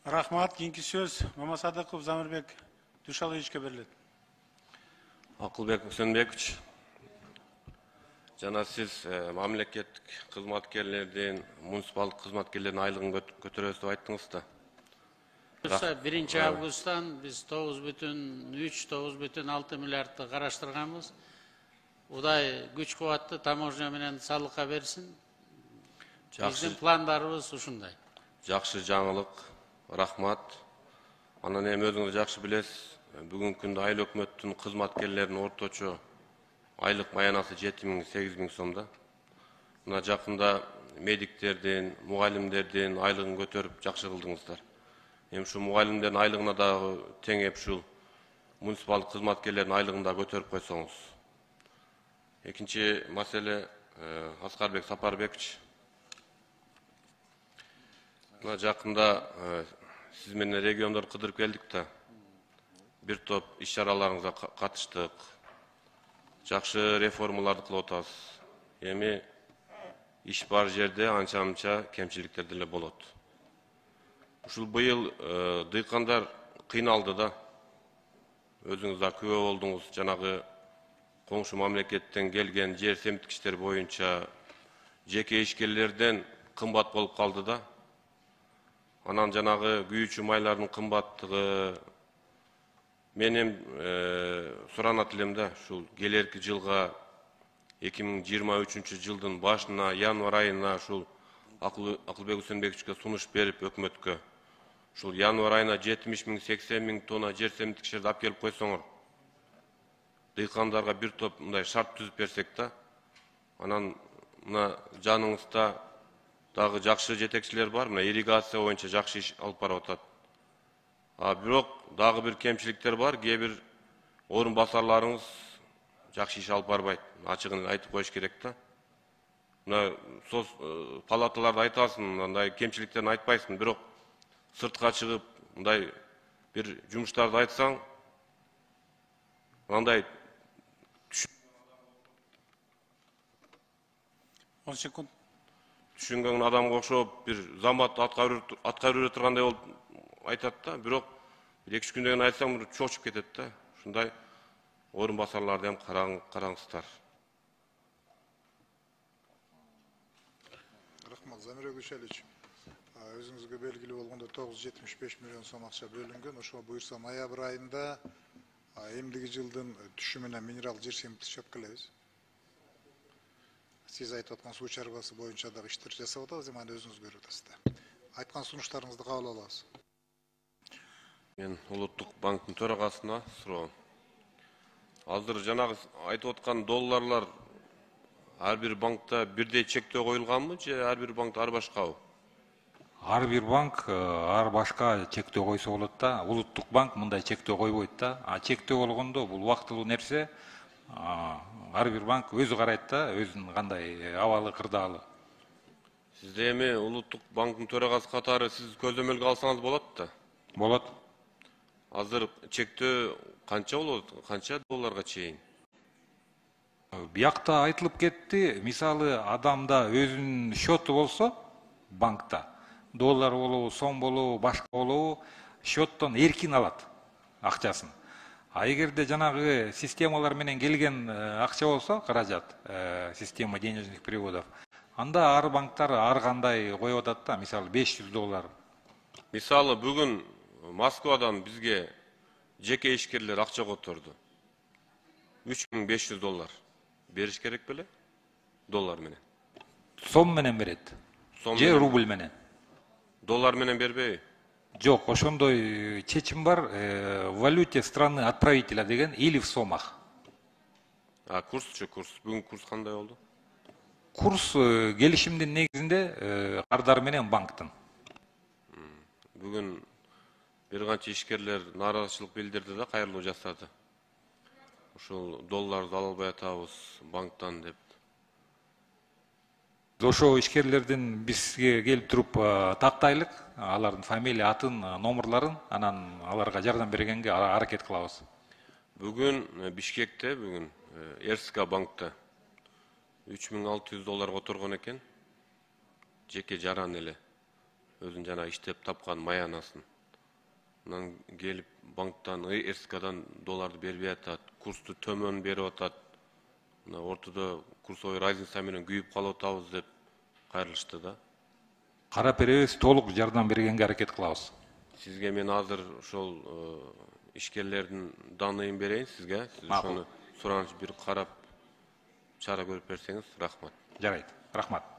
Рахмат, кийинки сөз Мамасадыков Замирбек Душаловичке берилет. Акылбек Үсөнбекович, жана сиз мамлекеттик кызматкерлердин, муниципалдык кызматкерлердин айлыгын көтөрөбүз деп айттыңыз да. 1 августтан биз 9,3-9,6 миллиардты караштырганбыз. Удай күч кубатты таможня менен салыкка берсин. Биздин пландарыбыз ушундай. Жакшы жаңылык, рахмат. Анан эми өзүңүз жакшы билесиз, бүгүнкү күндө айыл өкмөттүн кызматкерлеринин орточо айлык маянасы 7.000-8 миң сомдо. Мына жакында медиктердин, мугалимдердин айлыгын көтөрүп жакшы кылдыңыздар. Эми ушу мугалимдердин айлыгына дагы теңеп ушул муниципалдык кызматкерлердин айлыгын да көтөрүп койсоңуз. Экинчи маселе, Аскарбек Сапарбекович. Мына жакында сиз менен региондор кыдырып келдик да. Бир топ иш-чараларыңызга катыштык. Жакшы реформаларды кылып атасыз. Эми иш бар жерде анча-мынча кемчиликтер деле болот. Ушул быйыл дыйкандар кыйналды да. Өзүңүз да күбө болдуңуз. Жанагы коңшу мамлекеттен келген жер семиткичтер боюнча жеке ишкерлерден кымбат болуп калды да. Анан жанагы күйүүчү майлардын кымбаттыгы менен суранат элем да, ушул келерки жылга 2023 жылдын башына, январь айына ушул Акылбек Үсөнбековичке сунуш берип өкмөткө. Ушул январь айына 70 миң, 80 миң тонна жер семиткичтерди алып келип койсоңор, дыйкандарга бир топ мындай шарт түзүп берсек да, анан мына жаныңызда дагы жакшы жетекчилер бар, мына ирригация боюнча жакшы иш алып барып атат. Бирок дагы бир кемчиликтер бар, кээ бир орун басарларыңыз жакшы иш алып барбайт. Ачыгын айтып коюш керек да. Мына соц палаталарда айтасың, мындай кемчиликтерин айтпайсың, бирок сыртка чыгып мындай бир жумуштарды айтсаң, мындай 10 секунд. Түшүнгөн адамга окшоп бир замат аткарып жүрө тургандай болуп айтат да, бирок 2-3 күндөн кийин айтсаң, чочуп кетет да. Ушундай орун басарларды ham караңыздар. Рахмат, Замирбек Душалович. Өзүңүзгө белгилүү болгондой 975 миллион сом акча бөлүнгөн. Ошо буюрса ноябрь айында эмдиги жылдын түшү менен минерал жер семиткич чыгып келебиз. Сиз айтып аткан суу чарбасы боюнча дагы иштер жасап атабыз, эми аны өзүңүз көрүп атасыздар. Айткан сунуштарыңызды кабыл алабыз. Мен Улуттук банктын төрагасына суроо. Азыр жанагы айтып аткан долларлар ар бир банкта бирдей чектөө коюлганбы же ар бир банкта ар башкабы? Ар бир банк ар башка чектөө койсо болот да. Улуттук банк мындай чектөө койбойт да. Чектөө болгондо бул убактылуу нерсе. Ар бир банк өзү карайт да, өзүнүн кандай абалы, кырдаалы. Сиз эми Улуттук банктын төрагасы катары сиз көзөмөлгө алсаңыз болот да. Болот. Азыр чектөө канча болот? Канча долларга чейин? Биякта айтылып кетти, мисалы адамда өзүнүн счету болсо банкта, доллар болобу, сом болобу, башка болобу, счеттон эркин алат акчасын. Эгерде жанагы системалар менен келген акча болсо, каражат, система денежных переводов, анда ар банктар ар кандай коюп атат да, мисалы 500 доллар. Мисалы бүгүн Москвадан бизге жеке ишкерлер акча которду. 3500 доллар. Бериш керек беле? Доллар менен. Сом менен берет. Же рубль менен. Доллар менен бербейби? Жок, ошондой чечим бар, в валюте страны отправителя деген или в сомах. Курсчу, курс. Бүгүн курс кандай болду? Курс келишимдин негизинде кардар менен банктын. Бүгүн бир канча ишкерлер нааразычылык билдирди да, кайрылуу жасады. Ушул долларды ала албай атабыз банктан деп. Ошо ишкерлердин бизге келип туруп тактайлык, алардын фамилия, атын, номерларын, анан аларга жардам бергенге аракет кылабыз. Бүгүн Бишкекте, бүгүн РСК банкта 3600 доллар которгон экен. Жеке жаран эле. Өзүн жана иштеп тапкан маянасын. Анан келип банктан, РСКдан долларды бербей атат, курсту төмөн берип атат. Мына ортодо курсовой разница менен күйүп калып атабыз деп кайрылышты да. Карап беребиз, толук жардам бергенге аракет кылабыз. Сизге мен азыр ошол ишкерлердин даныйын берейин сизге. Сиз Макул. ошону сураныч бир карап чара көрүп берсеңиз, рахмат. Жарайт. Рахмат.